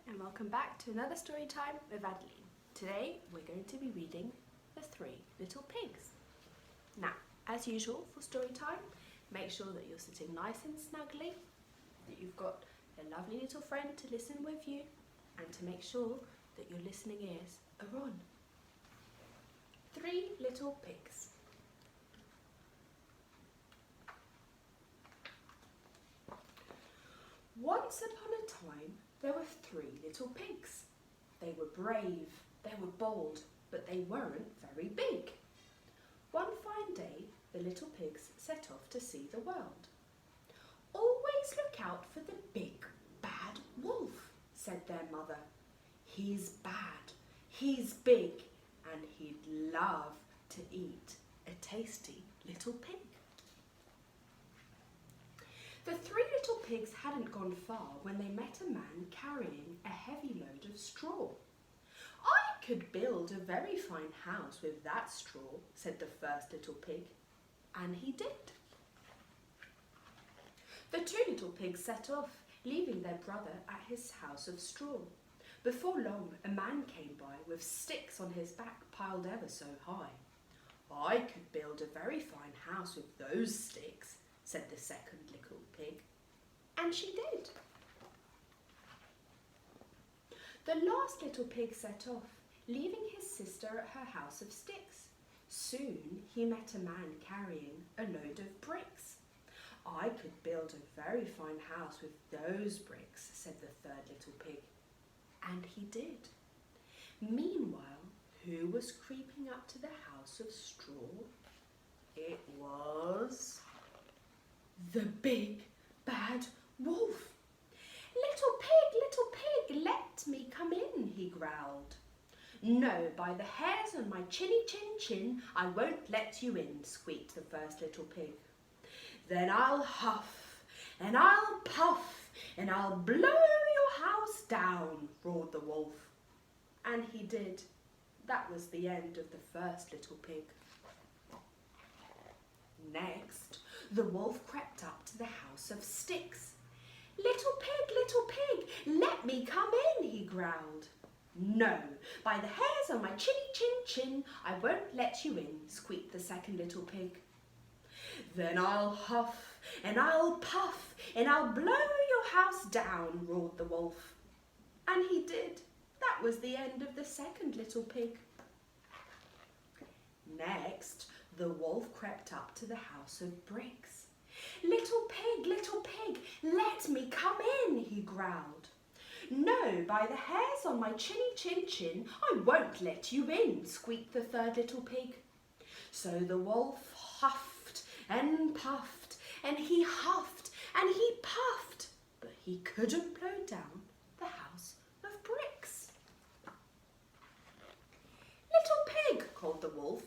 and welcome back to another story time with Adeline. Today we're going to be reading The Three Little Pigs. Now, as usual for story time, make sure that you're sitting nice and snugly, that you've got a lovely little friend to listen with you, and to make sure that your listening ears are on. Three Little Pigs. Once upon a time, there were three little pigs. They were brave, they were bold, but they weren't very big. One fine day, the little pigs set off to see the world. "Always look out for the big, bad wolf," said their mother. "He's bad, he's big, and he'd love to eat a tasty little pig." The three little pigs hadn't gone far when they met a man carrying a heavy load of straw. "I could build a very fine house with that straw," said the first little pig, and he did. The two little pigs set off, leaving their brother at his house of straw. Before long, a man came by with sticks on his back piled ever so high. "I could build a very fine house with those sticks," said the second little pig, and she did. The last little pig set off, leaving his sister at her house of sticks. Soon he met a man carrying a load of bricks. "I could build a very fine house with those bricks," said the third little pig, and he did. Meanwhile, who was creeping up to the house of straw? It was the big, bad wolf. Little pig, let me come in," he growled. "No, by the hairs on my chinny chin, I won't let you in," squeaked the first little pig. "Then I'll huff, and I'll puff, and I'll blow your house down," roared the wolf. And he did. That was the end of the first little pig. Next, the wolf crept up to the house of sticks. Little pig, let me come in," he growled. "No, by the hairs on my chinny chin, I won't let you in," squeaked the second little pig. "Then I'll huff, and I'll puff, and I'll blow your house down," roared the wolf. And he did. That was the end of the second little pig. Next, the wolf crept up to the house of bricks. Little pig, let me come in," he growled. "No, by the hairs on my chinny chin, I won't let you in," squeaked the third little pig. So the wolf huffed and puffed, and he huffed and he puffed, but he couldn't blow down the house of bricks. "Little pig," called the wolf,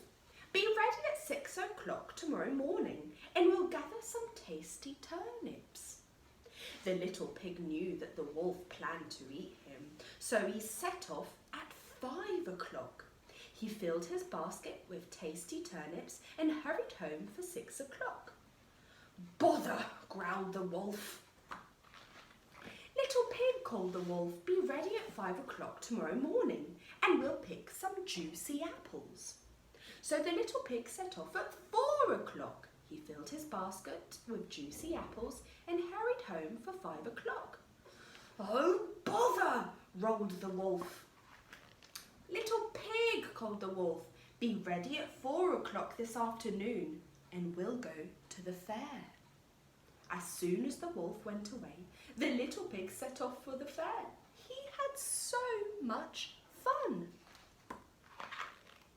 "be ready at 6 o'clock tomorrow morning, and we'll gather some tasty turnips." The little pig knew that the wolf planned to eat him, so he set off at 5 o'clock. He filled his basket with tasty turnips and hurried home for 6 o'clock. "Bother," growled the wolf. "Little pig," called the wolf, "be ready at 5 o'clock tomorrow morning, and we'll pick some juicy apples." So the little pig set off at 4 o'clock. He filled his basket with juicy apples and hurried home for 5 o'clock. "Oh, bother," rolled the wolf. "Little pig," called the wolf, "be ready at 4 o'clock this afternoon, and we'll go to the fair." As soon as the wolf went away, the little pig set off for the fair. He had so much fun.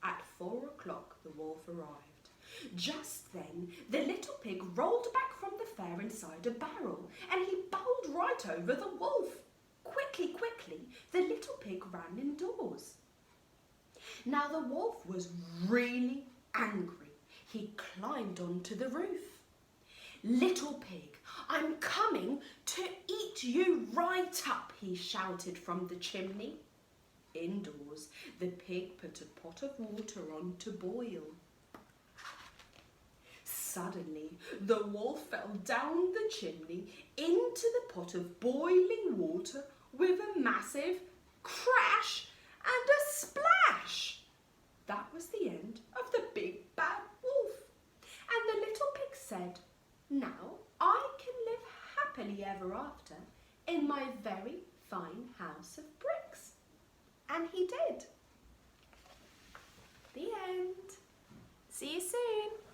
At 4 o'clock, the wolf arrived. Just then, the little pig rolled back from the fair inside a barrel, and he bowled right over the wolf. Quickly, the little pig ran indoors. Now the wolf was really angry. He climbed onto the roof. "Little pig, I'm coming to eat you right up," he shouted from the chimney. Indoors, the pig put a pot of water on to boil. Suddenly, the wolf fell down the chimney into the pot of boiling water with a massive crash and a splash. That was the end of the big bad wolf. And the little pig said, now I can live happily ever after in my very fine house of bricks. And he did. The end. See you soon.